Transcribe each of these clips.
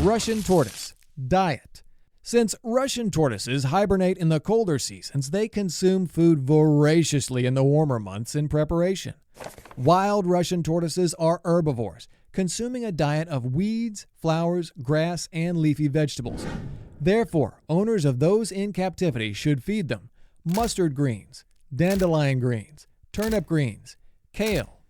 Russian tortoise. Diet. Since Russian tortoises hibernate in the colder seasons, they consume food voraciously in the warmer months in preparation. Wild Russian tortoises are herbivores, consuming a diet of weeds, flowers, grass, and leafy vegetables. Therefore, owners of those in captivity should feed them mustard greens, dandelion greens, turnip greens, kale,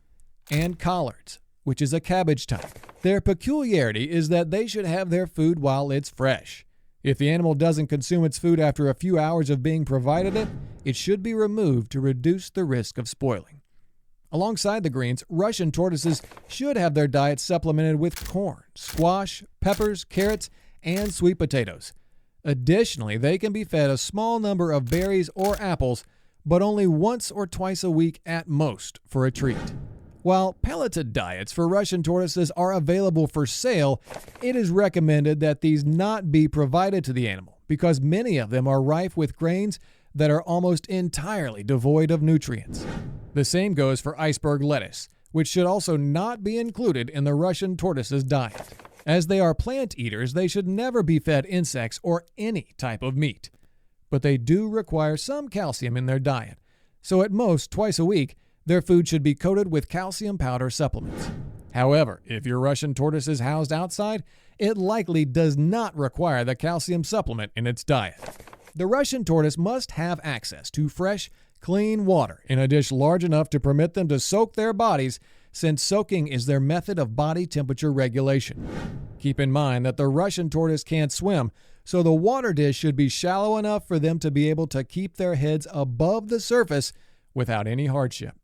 and collards, which is a cabbage type. Their peculiarity is that they should have their food while it's fresh. If the animal doesn't consume its food after a few hours of being provided it, it should be removed to reduce the risk of spoiling. Alongside the greens, Russian tortoises should have their diet supplemented with corn, squash, peppers, carrots, and sweet potatoes. Additionally, they can be fed a small number of berries or apples, but only once or twice a week at most for a treat. While pelleted diets for Russian tortoises are available for sale, it is recommended that these not be provided to the animal because many of them are rife with grains that are almost entirely devoid of nutrients. The same goes for iceberg lettuce, which should also not be included in the Russian tortoise's diet. As they are plant eaters, they should never be fed insects or any type of meat. But they do require some calcium in their diet, so at most twice a week, their food should be coated with calcium powder supplements. However, if your Russian tortoise is housed outside, it likely does not require the calcium supplement in its diet. The Russian tortoise must have access to fresh, clean water in a dish large enough to permit them to soak their bodies, since soaking is their method of body temperature regulation. Keep in mind that the Russian tortoise can't swim, so the water dish should be shallow enough for them to be able to keep their heads above the surface without any hardship.